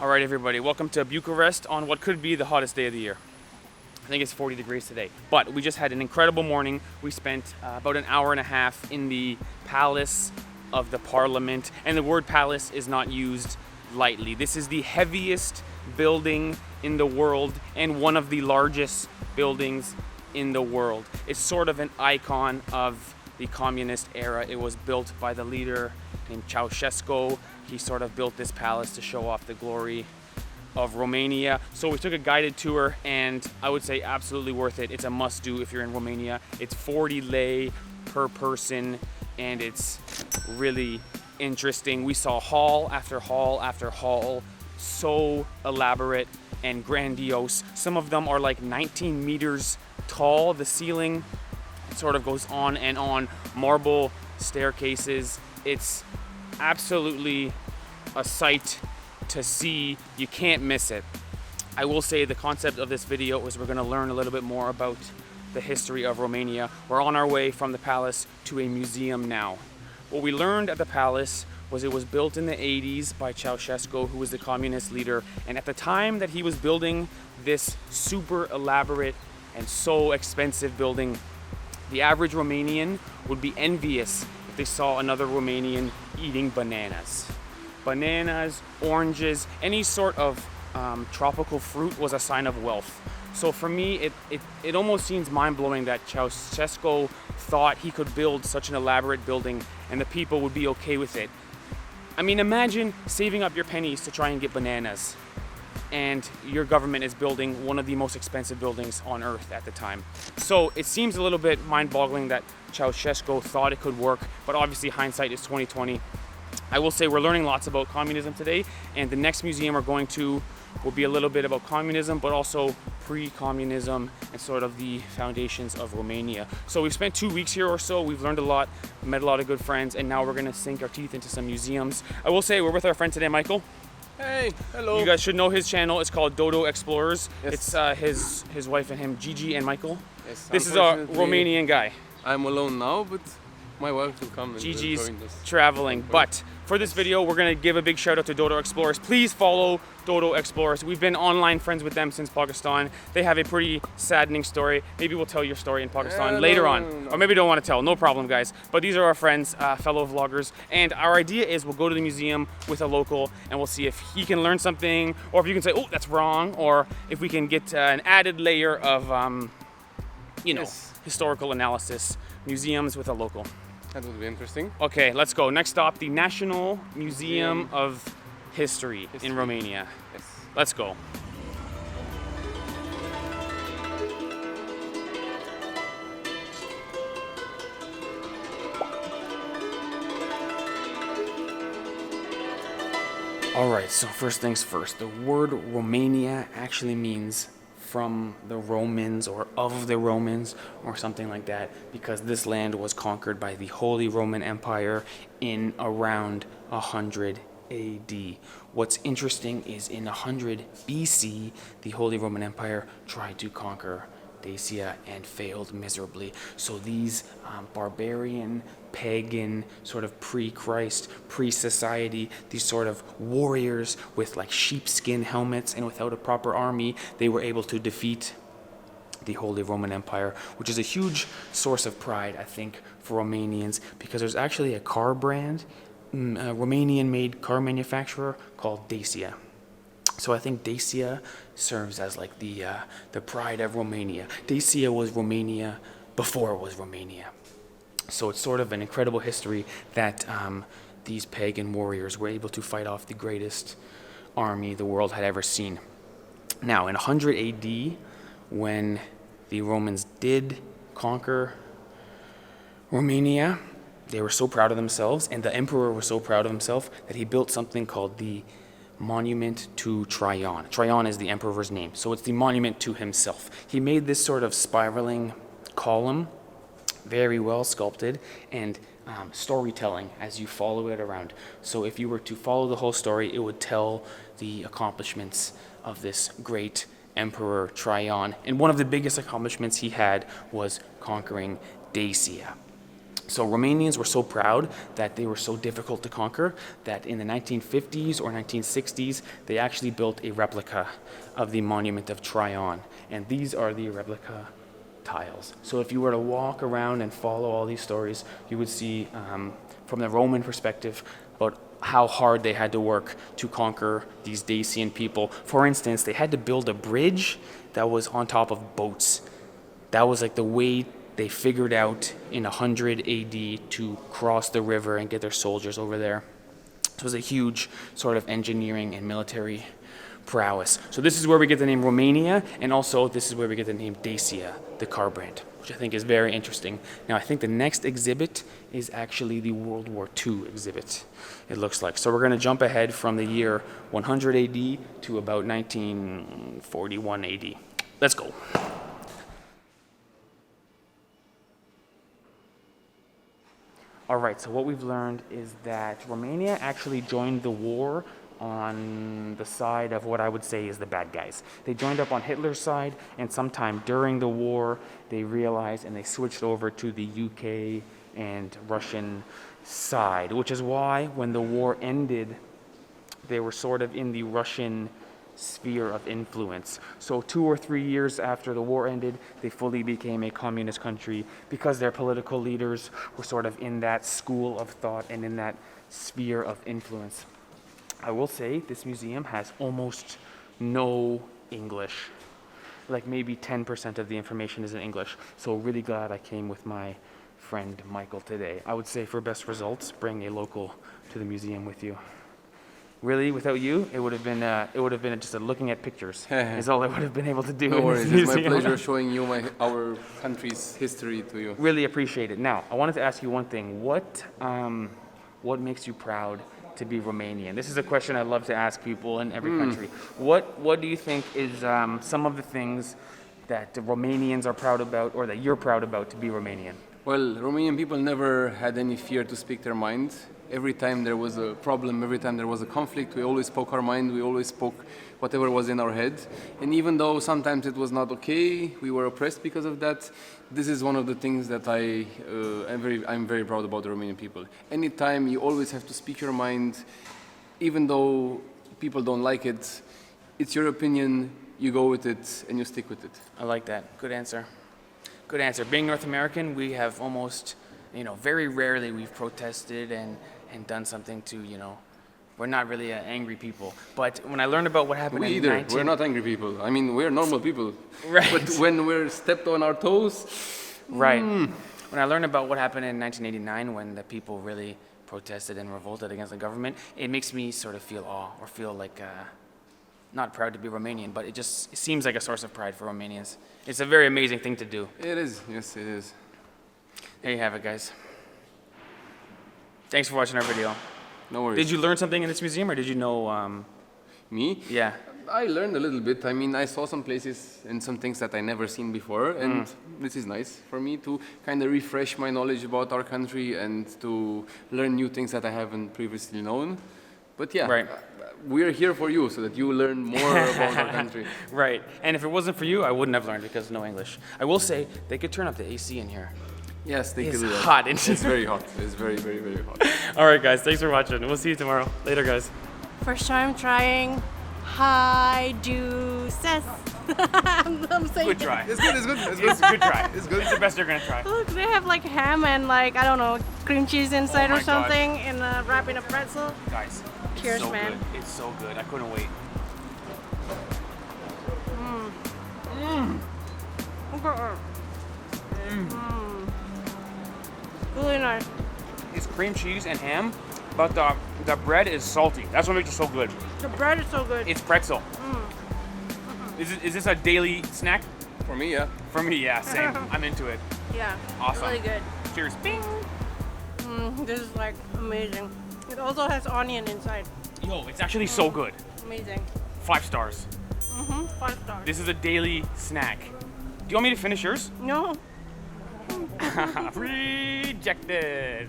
All right, everybody, welcome to Bucharest on what could be the hottest day of the year. I think it's 40 degrees today, but we just had an incredible morning. We spent about an hour and a half in the palace of the parliament, and the word palace is not used lightly. This is the heaviest building in the world and one of the largest buildings in the world. It's sort of an icon of the communist era. It was built by the leader named Ceaușescu. He sort of built this palace to show off the glory of Romania. So we took a guided tour, and I would say absolutely worth it. It's a must-do if you're in Romania. It's 40 lei per person, and it's really interesting. We saw hall after hall after hall, so elaborate and grandiose. Some of them are like 19 meters tall. The ceiling sort of goes on and on. Marble staircases. It's absolutely a sight to see. You can't miss it. I will say the concept of this video is we're going to learn a little bit more about the history of Romania. We're on our way from the palace to a museum now. What we learned at the palace was it was built in the 80s by Ceaușescu, who was the communist leader. And at the time that he was building this super elaborate and so expensive building, the average Romanian would be envious if they saw another Romanian eating bananas. Bananas, oranges, any sort of tropical fruit was a sign of wealth. So for me, it almost seems mind-blowing that Ceaușescu thought he could build such an elaborate building and the people would be okay with it. I mean, imagine saving up your pennies to try and get bananas, and your government is building one of the most expensive buildings on earth at the time. So it seems a little bit mind-boggling that Ceaușescu thought it could work, but obviously hindsight is 2020. I will say we're learning lots about communism today, and the next museum we're going to will be a little bit about communism, but also pre-communism and sort of the foundations of Romania. So we've spent 2 weeks here or so. We've learned a lot, met a lot of good friends, and now we're gonna sink our teeth into some museums. I will say we're with our friend today, Michael. Hey, hello. You guys should know his channel. It's called Dodo Explorers. Yes. It's his wife and him, Gigi and Michael. Yes, This is a Romanian guy. I'm alone now, but my wife will come and Gigi's join us. traveling. But for this video, we're gonna give a big shout out to Dodo Explorers. Please follow Dodo Explorers. We've been online friends with them since Pakistan. They have a pretty saddening story. Maybe we'll tell your story in Pakistan later on. No. Or maybe don't want to tell. No problem, guys. But these are our friends, fellow vloggers. And our idea is we'll go to the museum with a local and we'll see if he can learn something, or if you can say, oh, that's wrong, or if we can get an added layer of, Yes. historical analysis. Museums with a local. That would be interesting. Okay, let's go. Next stop, the National Museum of History in Romania. Yes. Let's go. All right, so first things first. The word Romania actually means from the Romans or of the Romans or something like that, because this land was conquered by the Holy Roman Empire in around 100 AD. What's interesting is in 100 BC, the Holy Roman Empire tried to conquer Dacia and failed miserably. So these barbarian, pagan, sort of pre-Christ, pre-society, these sort of warriors with like sheepskin helmets and without a proper army, they were able to defeat the Holy Roman Empire, which is a huge source of pride, I think, for Romanians, because there's actually a car brand, a Romanian-made car manufacturer called Dacia. So I think Dacia serves as like the pride of Romania. Dacia was Romania before it was Romania. So it's sort of an incredible history that these pagan warriors were able to fight off the greatest army the world had ever seen. Now, in 100 AD, when the Romans did conquer Romania, they were so proud of themselves, and the emperor was so proud of himself that he built something called the Monument to Traian. Traian is the emperor's name, so it's the monument to himself. He made this sort of spiraling column, very well sculpted, and storytelling as you follow it around. So if you were to follow the whole story, it would tell the accomplishments of this great Emperor Traian. And one of the biggest accomplishments he had was conquering Dacia. So Romanians were so proud that they were so difficult to conquer that in the 1950s or 1960s, they actually built a replica of the Monument of Traian. And these are the replica tiles. So if you were to walk around and follow all these stories, you would see from the Roman perspective about how hard they had to work to conquer these Dacian people. For instance, they had to build a bridge that was on top of boats. That was like the way they figured out in 100 AD to cross the river and get their soldiers over there. It was a huge sort of engineering and military prowess. So this is where we get the name Romania, and also this is where we get the name Dacia, the car brand, which I think is very interesting. Now I think the next exhibit is actually the World War II exhibit, it looks like. So we're going to jump ahead from the year 100 AD to about 1941 AD. Let's go. All right, so what we've learned is that Romania actually joined the war on the side of what I would say is the bad guys. They joined up on Hitler's side, and sometime during the war, they realized and they switched over to the UK and Russian side, which is why when the war ended, they were sort of in the Russian sphere of influence. So 2 or 3 years after the war ended, they fully became a communist country because their political leaders were sort of in that school of thought and in that sphere of influence. I will say this museum has almost no English. Like maybe 10% of the information is in English. So really glad I came with my friend Michael today. I would say for best results, bring a local to the museum with you. Really, without you, it would have been just looking at pictures. Is all I would have been able to do. No in worries, this it's my museum. pleasure showing you our country's history to you. Really appreciate it. Now, I wanted to ask you one thing. What makes you proud to be Romanian? This is a question I love to ask people in every country. What do you think is some of the things that the Romanians are proud about, or that you're proud about to be Romanian? Well, Romanian people never had any fear to speak their mind. Every time there was a problem, every time there was a conflict, we always spoke our mind, we always spoke whatever was in our head. And even though sometimes it was not okay, we were oppressed because of that, this is one of the things that I'm very proud about the Romanian people. Anytime you always have to speak your mind, even though people don't like it, it's your opinion, you go with it and you stick with it. I like that. Good answer. Good answer. Being North American, we have almost, very rarely we've protested and done something to, we're not really angry people. But when I learned about what happened in We're not angry people. I mean, we're normal people. Right. But when we're stepped on our toes... Right. When I learned about what happened in 1989, when the people really protested and revolted against the government, it makes me sort of feel awe, or feel like, not proud to be Romanian, but it seems like a source of pride for Romanians. It's a very amazing thing to do. It is. Yes, it is. There you have it, guys. Thanks for watching our video. No worries. Did you learn something in this museum, or did you know... Me? Yeah. I learned a little bit. I mean, I saw some places and some things that I never seen before, and this is nice for me to kind of refresh my knowledge about our country and to learn new things that I haven't previously known. But yeah, Right. We're here for you so that you learn more about our country. Right. And if it wasn't for you, I wouldn't have learned because no English. I will say, they could turn up the AC in here. Yes, they It's could do that. hot in here. It's very hot. It's very, very, very hot. All right, guys. Thanks for watching. We'll see you tomorrow. Later, guys. First time trying high juices. I'm saying Good try. It's good. It's good. It's It's good. a good try. It's good. It's the best you're going to try. Look, they have like ham and like, I don't know, cream cheese inside Oh my or something and wrapped in a pretzel. Guys, it's Cheers, so man. good. It's so good. I couldn't wait. Really nice. It's cream cheese and ham, but the bread is salty. That's what makes it so good. The bread is so good. It's pretzel. Is this a daily snack? For me, yeah. For me, yeah, same. I'm into it. Yeah, Awesome. really good. Cheers. Bing. This is like amazing. It also has onion inside. Yo, it's actually so good. Amazing. 5 stars. 5 stars. This is a daily snack. Do you want me to finish yours? No. Rejected.